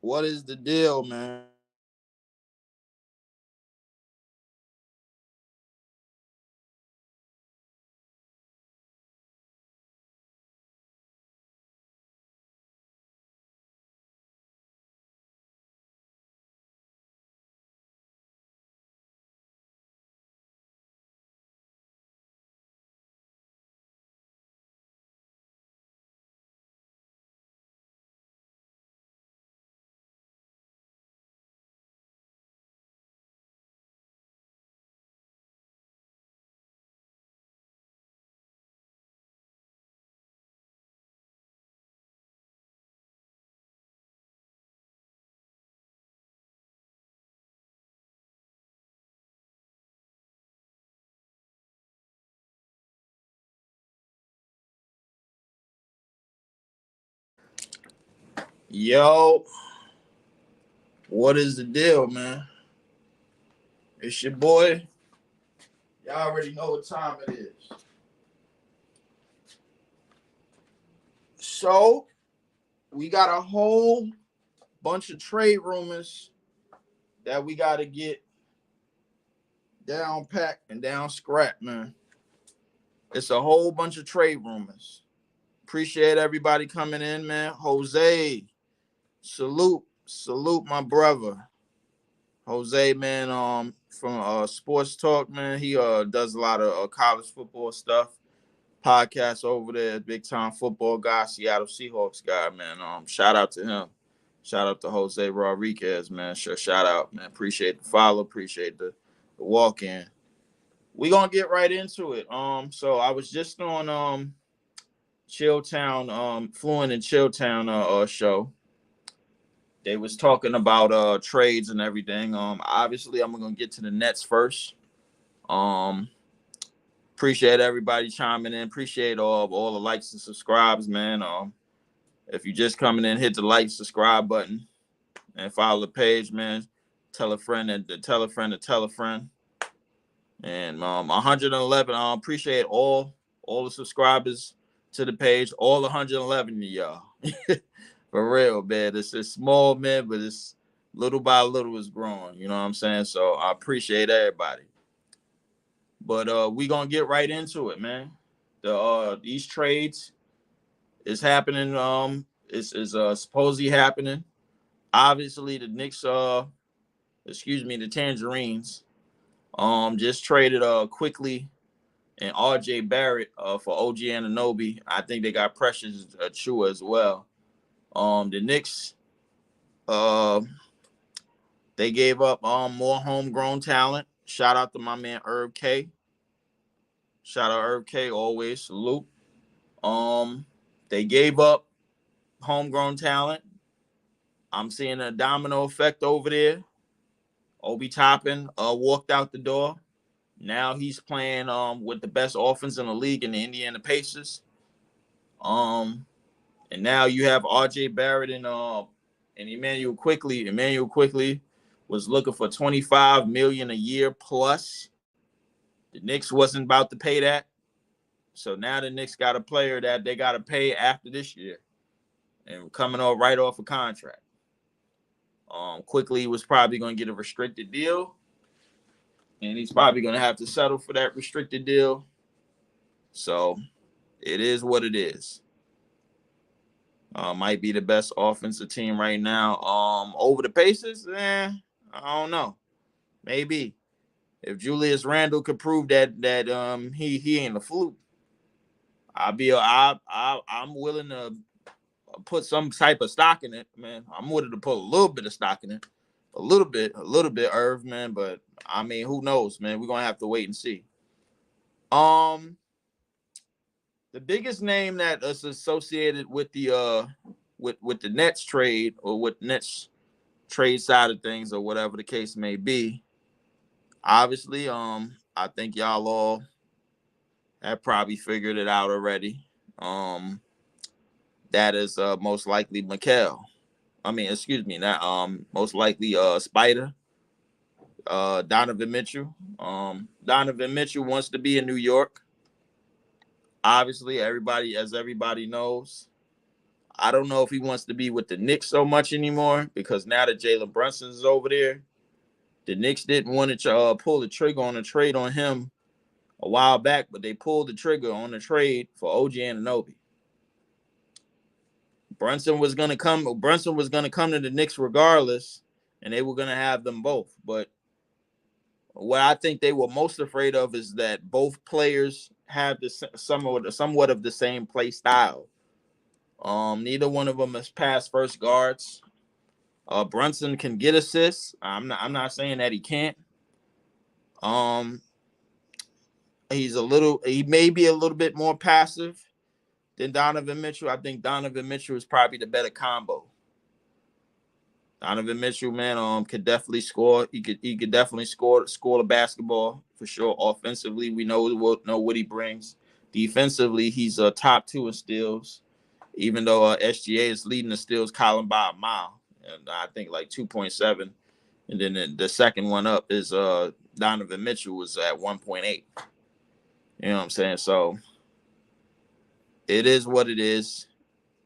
What is the deal, man? Yo, what is the deal, man? It's your boy. Y'all already know what time it is. So, we got a whole bunch of trade rumors that we got to get down packed and down scrap, man. It's a whole bunch of trade rumors. Appreciate everybody coming in, man. Jose, salute my brother. Jose, man, from Sports Talk, man. He does a lot of college football stuff. Podcast over there, big time football guy, Seattle Seahawks guy, man. Shout out to him. Shout out to Jose Rodriguez, man. Sure, shout out, man. Appreciate the follow, appreciate the walk in. We gonna get right into it. So I was just on Chilltown, Fluent in Chilltown show. They was talking about trades and everything. Obviously I'm gonna get to the Nets first. Um, Appreciate everybody chiming in. Appreciate all the likes and subscribes, man. If you just coming in, hit the like, subscribe button, and follow the page, man. Tell a friend and tell a friend to tell a friend. And 111. Appreciate all the subscribers to the page. All 111 of y'all. For real, man. It's small, man, but it's little by little is growing. You know what I'm saying? So I appreciate everybody. But we gonna get right into it, man. These trades is happening. Is supposedly happening. Obviously, the Knicks. The Tangerines. Just traded quickly and R.J. Barrett for OG Anunoby. I think they got Precious Achua as well. The Knicks. Uh, they gave up more homegrown talent. Shout out to my man Herb K. Shout out Herb K. Always salute. Um, they gave up homegrown talent. I'm seeing a domino effect over there. Obi Toppin walked out the door. Now he's playing with the best offense in the league in the Indiana Pacers. Um, and now you have R.J. Barrett and Emmanuel Quickly. Emmanuel Quickly was looking for $25 million a year plus. The Knicks wasn't about to pay that. So now the Knicks got a player that they got to pay after this year and coming off right off a contract. Quickly was probably going to get a restricted deal, and he's probably going to have to settle for that restricted deal. So it is what it is. Might be the best offensive team right now. Over the Pacers, I don't know. Maybe if Julius Randle could prove that he ain't a fluke, I'm willing to put some type of stock in it, man. I'm willing to put a little bit of stock in it, a little bit, Irv, man. But I mean, who knows, man? We're gonna have to wait and see. Um, the biggest name that is associated with the Nets trade or with Nets trade side of things or whatever the case may be. Obviously, I think y'all all have probably figured it out already. That is most likely Mikal. I mean, excuse me, not most likely Spider, Donovan Mitchell. Donovan Mitchell wants to be in New York. Obviously, everybody knows, I don't know if he wants to be with the Knicks so much anymore because now that Jalen Brunson is over there, the Knicks didn't want to pull the trigger on a trade on him a while back, but they pulled the trigger on the trade for OG Anunoby. Brunson was gonna come to the Knicks regardless, and they were gonna have them both. But what I think they were most afraid of is that both players have somewhat of the same play style. Neither one of them is pass first guards. Brunson can get assists. I'm not saying that he can't. Um, he may be a little bit more passive than Donovan Mitchell. I think Donovan Mitchell is probably the better combo. Donovan Mitchell, man, could definitely score. He could definitely score the basketball for sure. Offensively, we know what he brings. Defensively, he's a top 2 in steals, even though SGA is leading the steals column by a mile, and I think like 2.7. And then the second one up is Donovan Mitchell was at 1.8. You know what I'm saying? So it is what it is,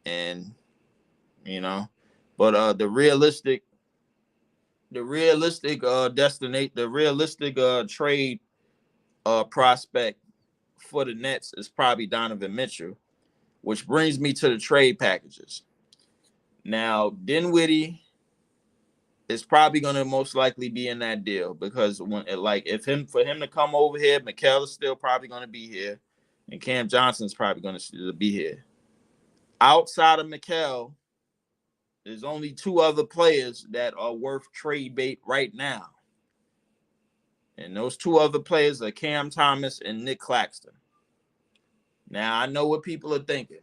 and but the realistic trade prospect for the Nets is probably Donovan Mitchell, which brings me to the trade packages. Now, Dinwiddie is probably going to most likely be in that deal because for him to come over here, Mikal is still probably going to be here, and Cam Johnson's probably going to be here. Outside of Mikal, there's only 2 other players that are worth trade bait right now. And those 2 other players are Cam Thomas and Nick Claxton. Now, I know what people are thinking.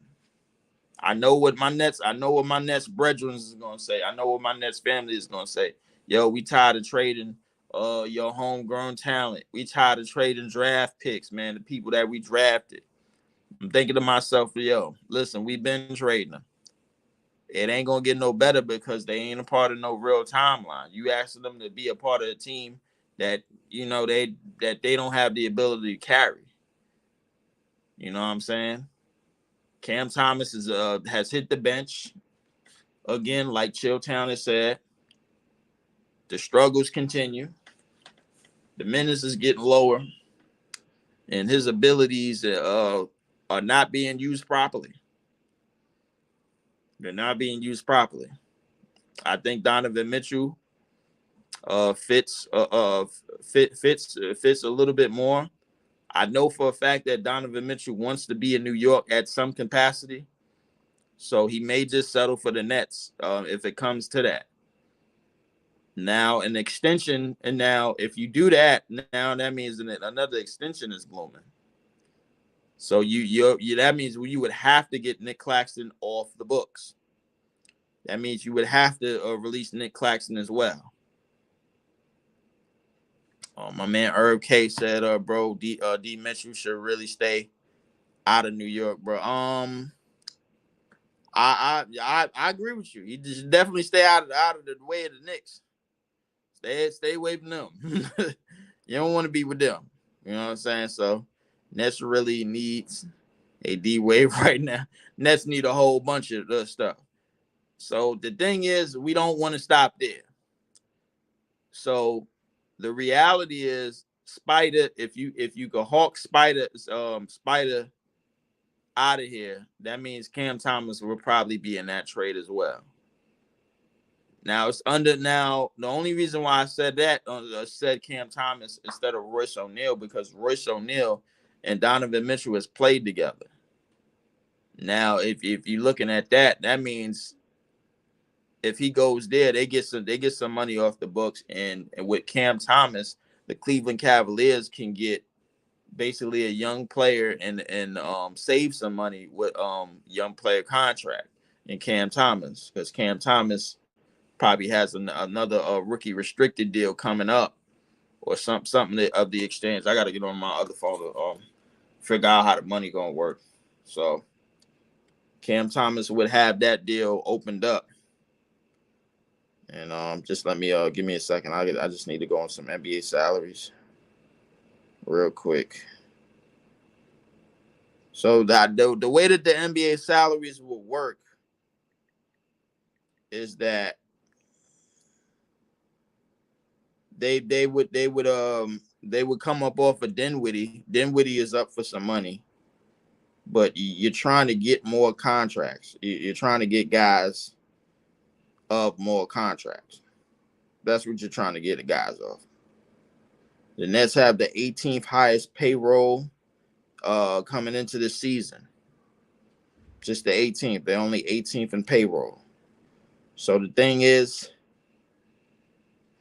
I know what my Nets brethren is going to say. I know what my Nets family is going to say. Yo, we tired of trading your homegrown talent. We tired of trading draft picks, man, the people that we drafted. I'm thinking to myself, yo, listen, we've been trading them. It ain't going to get no better because they ain't a part of no real timeline. You asking them to be a part of a team that, they don't have the ability to carry. You know what I'm saying? Cam Thomas has hit the bench again, like Chilltown has said. The struggles continue. The menace is getting lower, and his abilities are not being used properly. They're not being used properly. I think Donovan Mitchell fits a little bit more. I know for a fact that Donovan Mitchell wants to be in New York at some capacity, so he may just settle for the Nets if it comes to that. Now an extension, and now if you do that, now that means that another extension is blooming. So that means you would have to get Nick Claxton off the books. That means you would have to release Nick Claxton as well. My man Herb K said, bro, D Mitchell should really stay out of New York, bro. I agree with you. He just definitely stay out of the way of the Knicks. Stay away from them. You don't want to be with them. You know what I'm saying? So Nets really needs a D Wade right now. Nets need a whole bunch of stuff. So the thing is, we don't want to stop there. So the reality is, Spider, if you could hawk Spider out of here, that means Cam Thomas will probably be in that trade as well. Now the only reason why I said that said Cam Thomas instead of Royce O'Neal because Royce O'Neal and Donovan Mitchell has played together. Now, if you're looking at that, that means if he goes there, they get some money off the books, and with Cam Thomas, the Cleveland Cavaliers can get basically a young player and save some money with young player contract in Cam Thomas because Cam Thomas probably has another rookie restricted deal coming up or something of the exchange. I got to get on my other phone to figure out how the money gonna work. So Cam Thomas would have that deal opened up. And just let me give me a second. I just need to go on some NBA salaries real quick. So the way that the NBA salaries will work is that they would come up off of Dinwiddie. Dinwiddie is up for some money, but you're trying to get more contracts. You're trying to get guys of more contracts. That's what you're trying to get the guys of. The Nets have the 18th highest payroll coming into the season. Just the 18th. They're only 18th in payroll. So the thing is,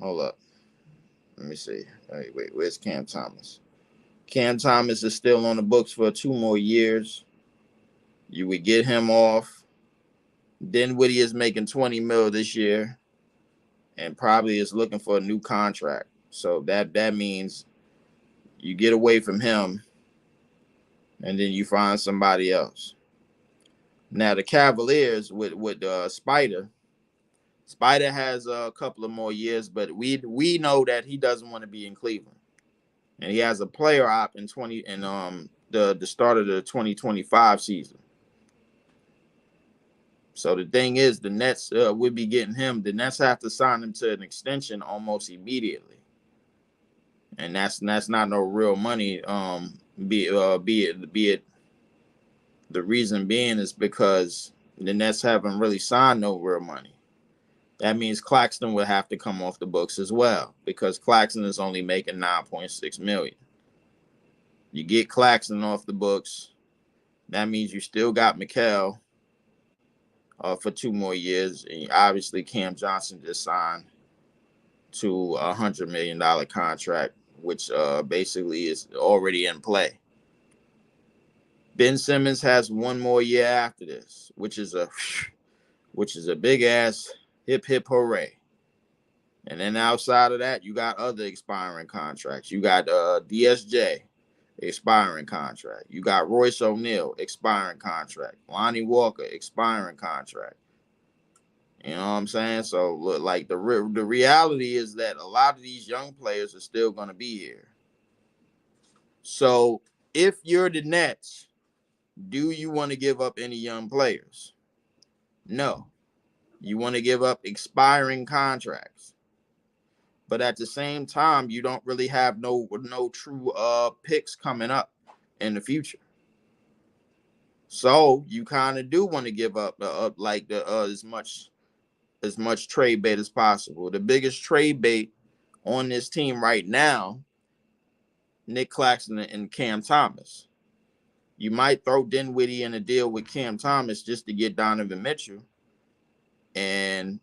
hold up. Let me see. Wait, where's Cam Thomas? Cam Thomas is still on the books for 2 more years. You would get him off. Dinwiddie is making 20 mil this year and probably is looking for a new contract. So that means you get away from him and then you find somebody else. Now the Cavaliers with Spider has a couple of more years, but we know that he doesn't want to be in Cleveland, and he has a player op in the start of the 2025 season. So the thing is, the Nets would be getting him. The Nets have to sign him to an extension almost immediately, and that's not no real money. Be it the reason being is because the Nets haven't really signed no real money. That means Claxton would have to come off the books as well, because Claxton is only making $9.6 million. You get Claxton off the books, that means you still got Mikal for 2 more years. And obviously Cam Johnson just signed to a $100 million contract, which basically is already in play. Ben Simmons has 1 more year after this, which is a big ass hip hip hooray. And then outside of that, you got other expiring contracts. You got DSJ expiring contract. You got Royce O'Neal expiring contract. Lonnie Walker expiring contract. You know what I'm saying? So look, like the reality is that a lot of these young players are still going to be here. So if you're the Nets, do you want to give up any young players? No. You want to give up expiring contracts. But at the same time, you don't really have no true picks coming up in the future. So you kind of do want to give up as much trade bait as possible. The biggest trade bait on this team right now, Nick Claxton and Cam Thomas. You might throw Dinwiddie in a deal with Cam Thomas just to get Donovan Mitchell. And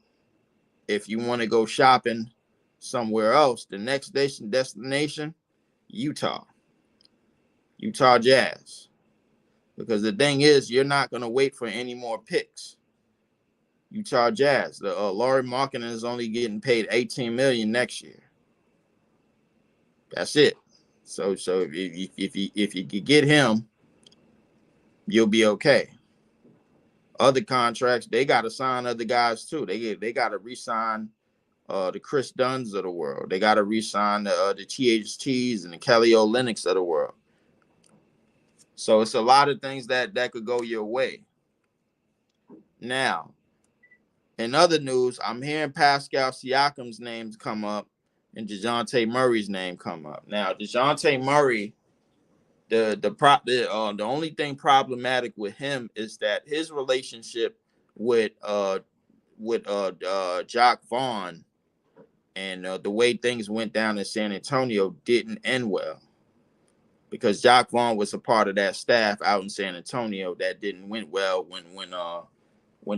if you want to go shopping somewhere else, the next destination, Utah Jazz. Because the thing is, you're not going to wait for any more picks. Utah Jazz. The Lauri Markkanen is only getting paid $18 million next year. That's it. So if you could get him, you'll be okay. Other contracts, they got to sign other guys too. They got to re-sign the Chris Dunns of the world. They got to re-sign the THTs and the Kelly Olynyk's of the world. So it's a lot of things that could go your way. Now, in other news, I'm hearing Pascal Siakam's names come up and DeJounte Murray's name come up. Now, DeJounte Murray, the only thing problematic with him is that his relationship with Jacque Vaughn and the way things went down in San Antonio didn't end well, because Jacque Vaughn was a part of that staff out in San Antonio that didn't went well when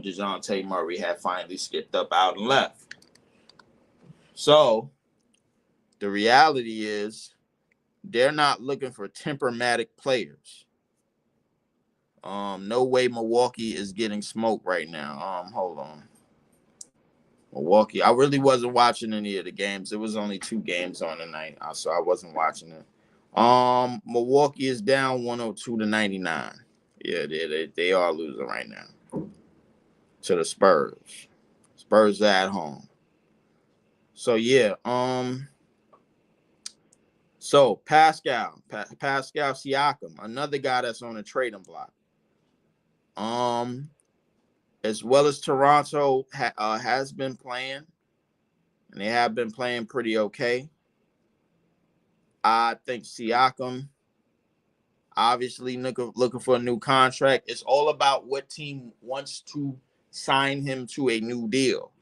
DeJounte Murray had finally skipped up out and left. So the reality is they're not looking for temperamatic players. No way Milwaukee is getting smoked right now. Hold on. Milwaukee. I really wasn't watching any of the games. There was only 2 games on tonight, so I wasn't watching it. Milwaukee is down 102-99. Yeah, they are losing right now to the Spurs. Spurs are at home. So yeah, so Pascal Siakam, another guy that's on the trading block. as well as Toronto has been playing, and they have been playing pretty okay. I think Siakam, obviously looking for a new contract. It's all about what team wants to sign him to a new deal.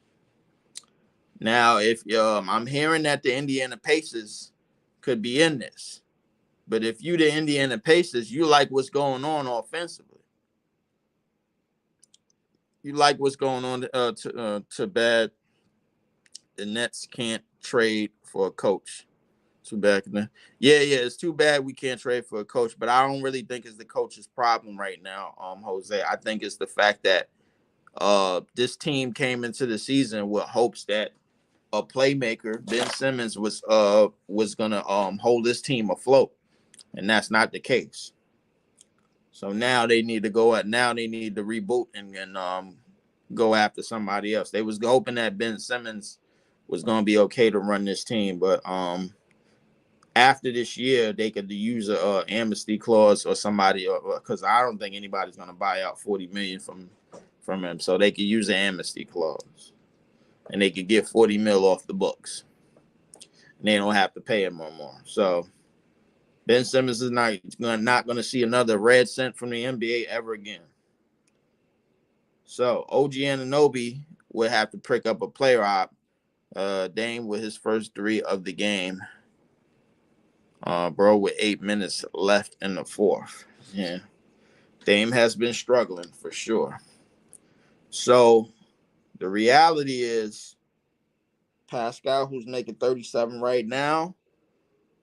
Now, if I'm hearing that the Indiana Pacers could be in this, but if you the Indiana Pacers, you like what's going on offensively. You like what's going on to bad. The Nets can't trade for a coach. Too bad. Yeah, it's too bad we can't trade for a coach, but I don't really think it's the coach's problem right now, Jose. I think it's the fact that this team came into the season with hopes that a playmaker, Ben Simmons, was gonna hold this team afloat, and that's not the case. So now they need to go at now they need to reboot and go after somebody else. They was hoping that Ben Simmons was gonna be okay to run this team, but after this year they could use a amnesty clause or somebody, because I don't think anybody's gonna buy out $40 million from him, so they could use an amnesty clause and they could get $40 million off the books, and they don't have to pay him no more. So Ben Simmons is not going to see another red cent from the NBA ever again. So OG Anunoby would have to pick up a player op. Dame with his first three of the game. Bro, with 8 minutes left in the fourth. Yeah. Dame has been struggling for sure. So the reality is Pascal, who's making 37 right now,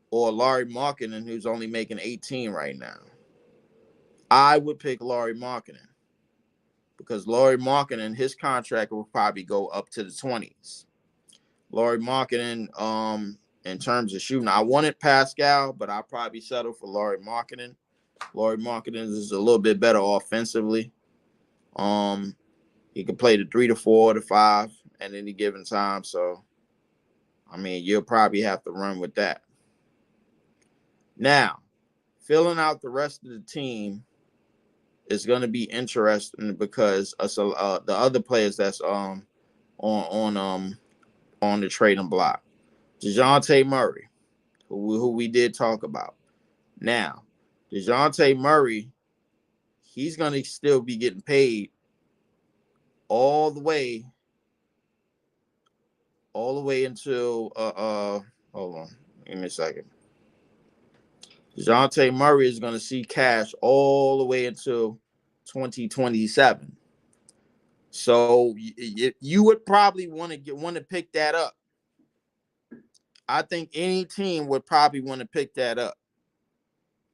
or Lauri Markkanen, who's only making 18 right now. I would pick Lauri Markkanen because Lauri Markkanen, his contract will probably go up to the 20s. Lauri Markkanen, in terms of shooting, I wanted Pascal, but I'll probably settle for Lauri Markkanen. Lauri Markkanen is a little bit better offensively. He can play the 3 to 4 to 5 at any given time. So, I mean, you'll probably have to run with that. Now, filling out the rest of the team is going to be interesting because the other players that's on the trading block, DeJounte Murray, who we did talk about. Now, DeJounte Murray, he's going to still be getting paid all the way until hold on, give me a second. DeJounte Murray is going to see cash all the way until 2027. So you would probably want to pick that up. I think any team would probably want to pick that up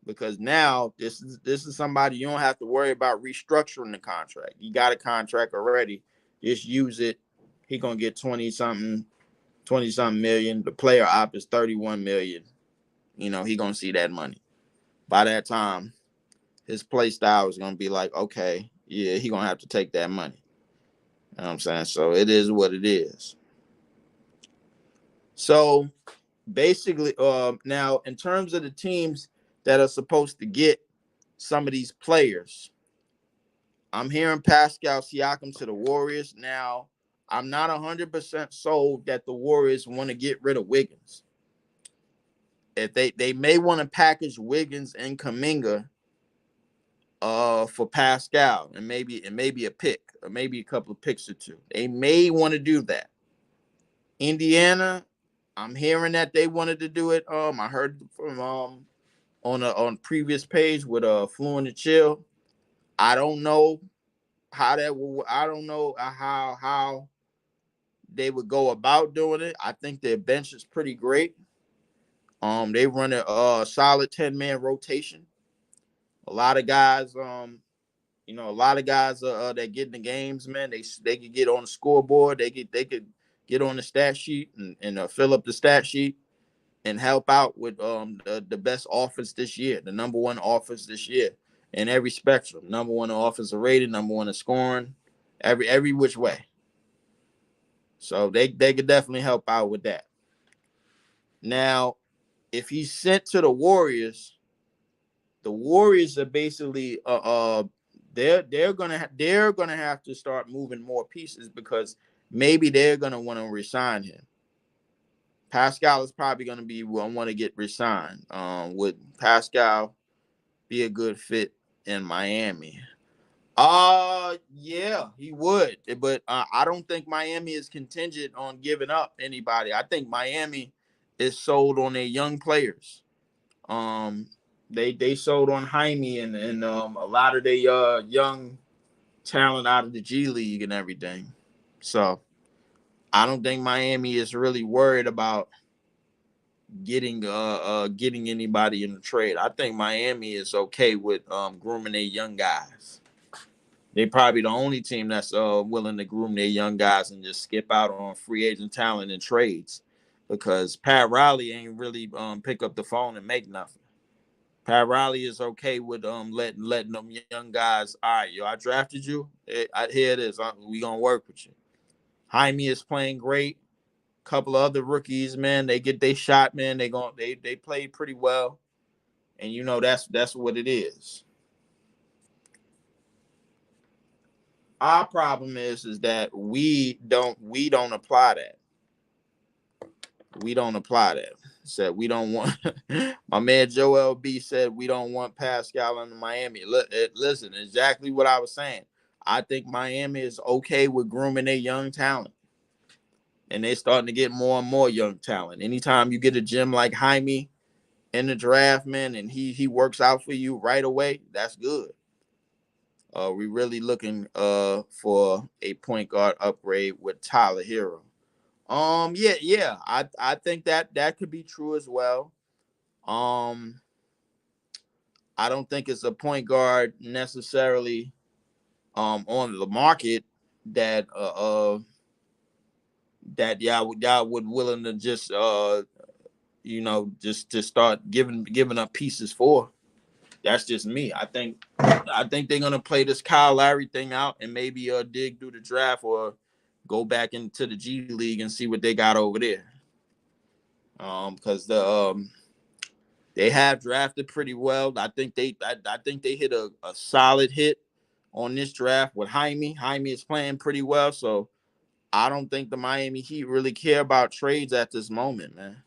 because now this is somebody you don't have to worry about restructuring the contract. You got a contract already. Just use it. He gonna get 20 something million. The player op is 31 million. He gonna see that money. By that time, his play style is gonna be like, okay, yeah, he gonna have to take that money. You know what I'm saying? So it is what it is. So basically, now in terms of the teams that are supposed to get some of these players, I'm hearing Pascal Siakam to the Warriors. Now, I'm not 100% sold that the Warriors want to get rid of Wiggins. If they may want to package Wiggins and Kuminga for Pascal and maybe a pick or maybe a couple of picks or two. They may want to do that. Indiana, I'm hearing that they wanted to do it. I heard from on previous page with Fluent and Chill. I don't know how that will. I don't know how they would go about doing it. I think their bench is pretty great. They run a solid 10-man rotation. A lot of guys, a lot of guys that get in the games, man. They could get on the scoreboard. They could get on the stat sheet and fill up the stat sheet and help out with the best offense this year, the number one offense this year in every spectrum. Number one in offensive rating, number one in scoring, every which way. So they could definitely help out with that. Now, if he's sent to the Warriors are basically they're gonna have to start moving more pieces because maybe they're gonna want to resign him. Pascal is probably gonna be want to get resigned. Would Pascal be a good fit in Miami? Yeah, he would, but I don't think Miami is contingent on giving up anybody. I think Miami is sold on their young players. Um, they sold on Jaime and a lot of their young talent out of the G League and everything. So I don't think Miami is really worried about getting anybody in the trade. I think Miami is okay with grooming their young guys. They probably the only team that's willing to groom their young guys and just skip out on free agent talent and trades, because Pat Riley ain't really pick up the phone and make nothing. Pat Riley is okay with letting them young guys. All right, yo, I drafted you. Here it is. We gonna work with you. Jaime is playing great. Couple of other rookies, man, they get they shot, man. They played pretty well, and that's what it is. Our problem is that we don't apply that. We don't apply that. Said we don't want. My man Joel B said we don't want Pascal in Miami. Listen, exactly what I was saying. I think Miami is okay with grooming their young talent, and they're starting to get more and more young talent. Anytime you get a gym like Jaime in the draft, man, and he works out for you right away, that's good. We really looking for a point guard upgrade with Tyler Hero. Yeah. I think that could be true as well. Um, I don't think it's a point guard necessarily on the market that that y'all would willing to just just to start giving up pieces for. That's just me. I think they're gonna play this Kyle Lowry thing out and maybe dig through the draft or go back into the G League and see what they got over there. Because they have drafted pretty well. I think they hit a solid hit on this draft with Jaime. Jaime is playing pretty well, so I don't think the Miami Heat really care about trades at this moment, man.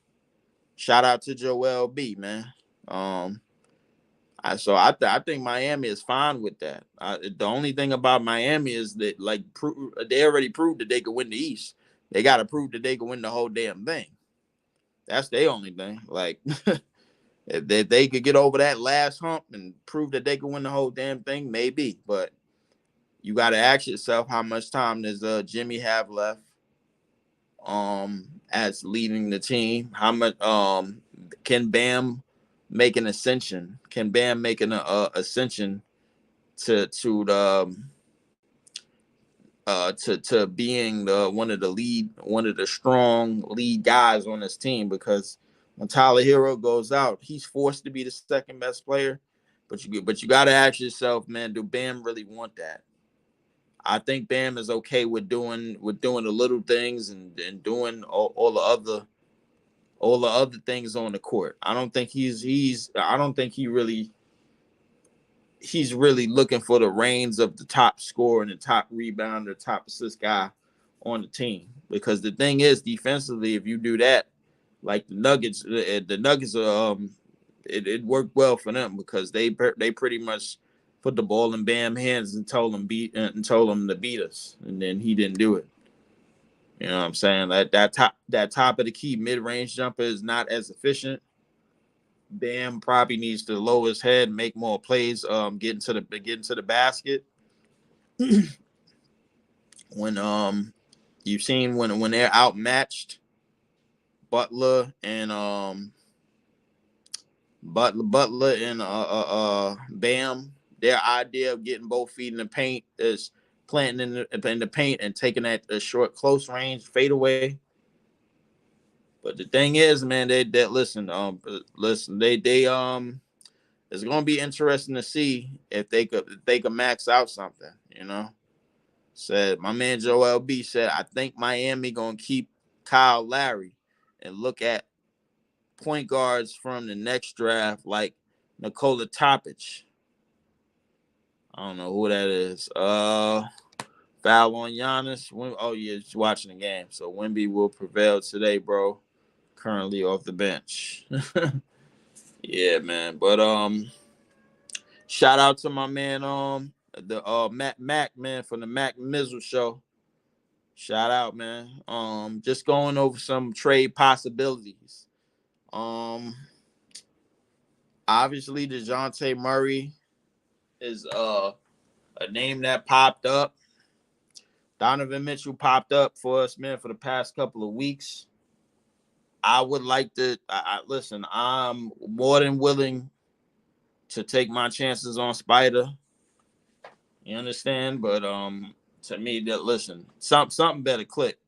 Shout out to Joel B, man. Um, I think Miami is fine with that. The only thing about Miami is that they already proved that they could win the East. They got to prove that they can win the whole damn thing. That's their only thing. Like if they could get over that last hump and prove that they can win the whole damn thing, maybe. But you got to ask yourself, how much time does Jimmy have left? As leading the team, how much can Bam make an ascension? Can Bam make an ascension to the to being one of the strong lead guys on this team? Because when Tyler Hero goes out, he's forced to be the second best player. But you got to ask yourself, man, do Bam really want that? I think Bam is okay with doing the little things and doing all the other things on the court. I don't think I don't think he's really looking for the reins of the top scorer and the top rebounder, top assist guy on the team. Because the thing is, defensively, if you do that, like the Nuggets, it worked well for them because they pretty much put the ball in Bam's hands and told him to beat us, and then he didn't do it. You know what I'm saying? That top of the key mid range jumper is not as efficient. Bam probably needs to lower his head, make more plays, get into the basket. When you've seen when they're outmatched, Butler and Bam, their idea of getting both feet in the paint is planting in the paint and taking that short close range fadeaway. But the thing is, man, they listen, they it's gonna be interesting to see if they could max out something, you know. Said my man Joel B said, I think Miami gonna keep Kyle Lowry and look at point guards from the next draft like Nikola Topic. I don't know who that is. Foul on Giannis. Oh yeah, just watching the game. So Wemby will prevail today, bro. Currently off the bench. Yeah, man. But shout out to my man, the Mac man from the Mac Mizzle show. Shout out, man. Just going over some trade possibilities. Um, Obviously DeJounte Murray is a name that popped up. Donovan Mitchell popped up for us, man, for the past couple of weeks. I would like to listen. I'm more than willing to take my chances on Spider. You understand? But to me, that listen, something better click.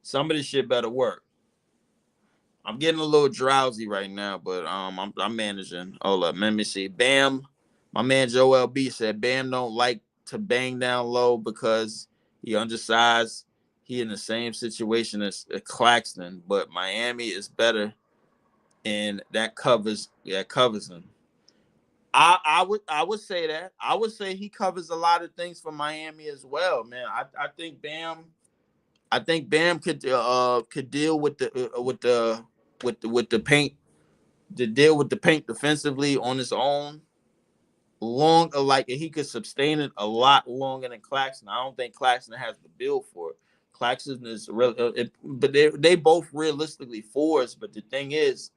Some of this shit better work. I'm getting a little drowsy right now, but I'm managing. Hold up, let me see. Bam, my man Joel B said Bam don't like to bang down low because he undersized. He in the same situation as Claxton, but Miami is better, and that covers him. I would say that. I would say he covers a lot of things for Miami as well, man. I think Bam could deal with the paint, to deal with the paint defensively on his own. Like he could sustain it a lot longer than Claxton. I don't think Claxton has the build for it. Claxton is real, but they both realistically fours. But the thing is,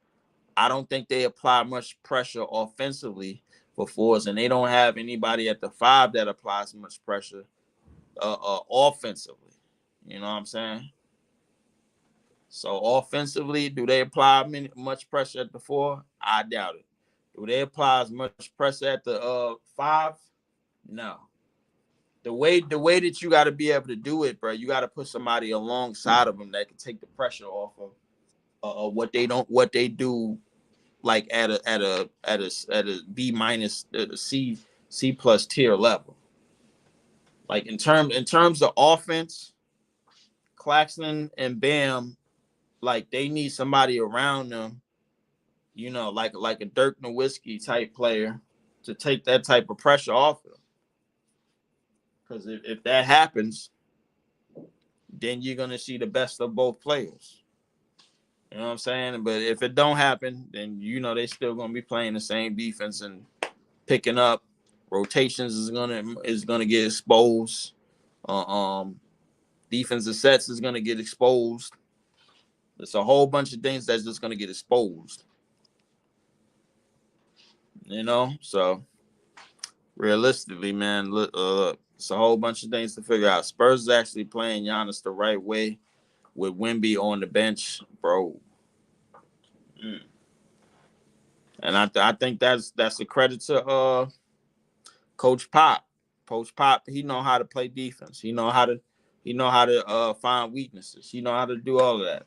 I don't think they apply much pressure offensively for fours, and they don't have anybody at the five that applies much pressure offensively. You know what I'm saying? So offensively, do they apply much pressure at the four? I doubt it. Do they apply as much pressure at the five? No. The way that you got to be able to do it, bro, you got to put somebody alongside of them that can take the pressure off of what they do, like at a B minus C plus tier level. Like in terms of offense, Claxton and Bam, like they need somebody around them, like a Dirk Nowitzki type player to take that type of pressure off of them. Because if that happens, then you're gonna see the best of both players. You know what I'm saying? But if it don't happen, then they still gonna be playing the same defense and picking up. Rotations is gonna get exposed. Defensive sets is gonna get exposed. There's a whole bunch of things that's just gonna get exposed. So realistically, man, it's a whole bunch of things to figure out. Spurs is actually playing Giannis the right way with Wemby on the bench, bro. And I think that's a credit to Coach Pop. Coach Pop, he know how to play defense. He know how to find weaknesses. He know how to do all of that.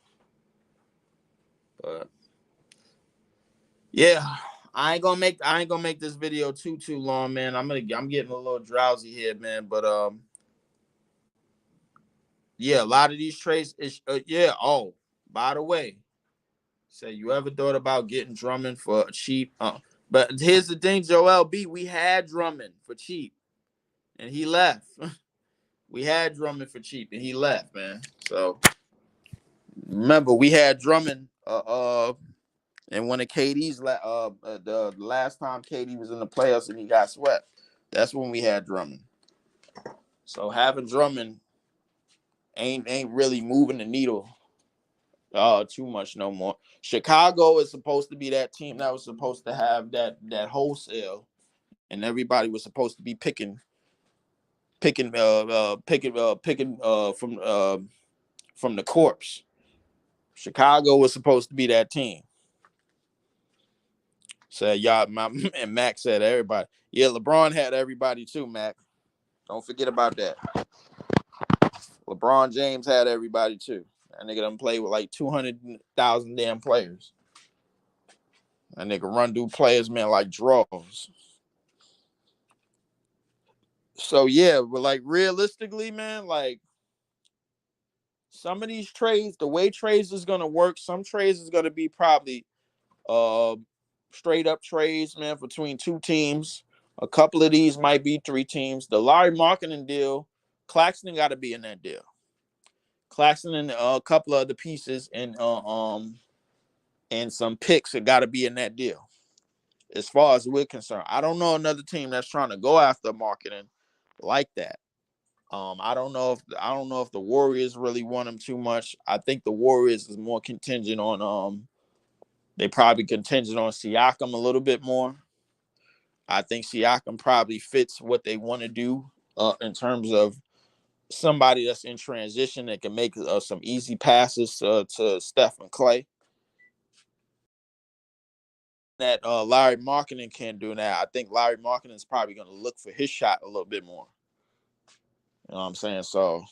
But yeah, I ain't gonna make this video too long, man. I'm getting a little drowsy here, man. But yeah, a lot of these trades is yeah. Oh, by the way, say you ever thought about getting Drummond for cheap? But here's the thing, Joel B. We had Drummond for cheap, and he left. We had Drummond for cheap, and he left, man. So remember, we had Drummond. And one of KD's the last time KD was in the playoffs and he got swept, that's when we had Drummond. So having Drummond ain't really moving the needle too much no more. Chicago is supposed to be that team that was supposed to have that wholesale, and everybody was supposed to be picking from the corpse. Chicago was supposed to be that team. Said y'all, and Mac said everybody. Yeah, LeBron had everybody too, Mac. Don't forget about that. LeBron James had everybody too. That nigga done play with like 200,000 damn players. That nigga run through players, man, like draws. So yeah, but like realistically, man, like some of these trades, the way trades is gonna work, some trades is gonna be probably straight up trades, man, between two teams. A couple of these might be 3 teams. The Larry Marketing deal, Claxton got to be in that deal. Claxton and a couple of other pieces and some picks have got to be in that deal. As far as we're concerned, I don't know another team that's trying to go after Marketing like that. I don't know if the Warriors really want him too much. I think the Warriors is more contingent on they probably contingent on Siakam a little bit more. I think Siakam probably fits what they want to do in terms of somebody that's in transition that can make some easy passes to Steph and Clay. That Larry Marketing can't do that. I think Larry Marketing is probably going to look for his shot a little bit more. You know what I'm saying? So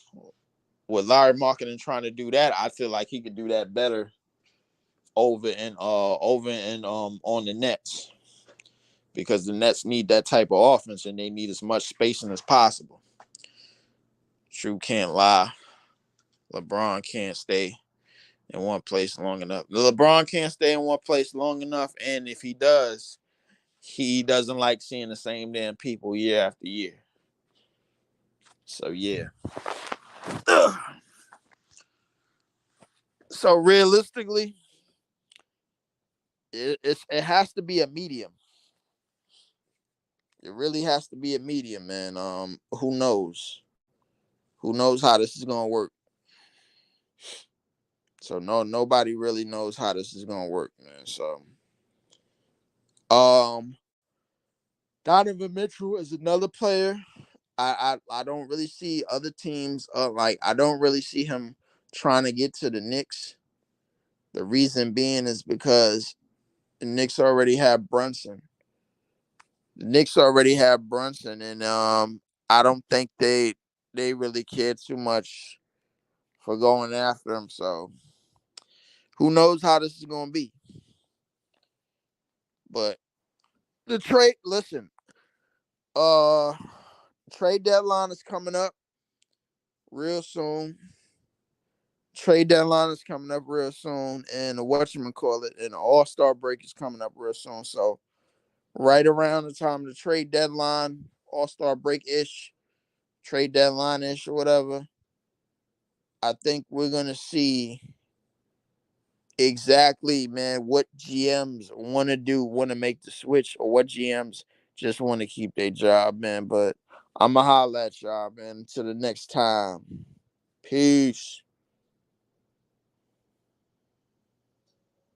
with Larry Marketing trying to do that, I feel like he could do that better over and on the Nets, because the Nets need that type of offense and they need as much spacing as possible. True can't lie. LeBron can't stay in one place long enough. LeBron can't stay in one place long enough, and if he does, he doesn't like seeing the same damn people year after year. So yeah. So realistically, it has to be a medium. It really has to be a medium, man. Who knows? Who knows how this is gonna work? So nobody really knows how this is gonna work, man. So um Donovan Mitchell is another player. I don't really see other teams like I don't really see him trying to get to the Knicks. The reason being is because the Knicks already have Brunson. The Knicks already have Brunson, and I don't think they really care too much for going after him. So who knows how this is gonna be? But the trade, listen, uh, trade deadline is coming up real soon. Trade deadline is coming up real soon, and the whatchamacallit, and the All-Star break is coming up real soon. So right around the time of the trade deadline, All-Star break ish, trade deadline ish or whatever, I think we're gonna see exactly, man, what GMs want to do, want to make the switch, or what GMs just want to keep their job, man. But I'ma holla at y'all, man. Until the next time. Peace.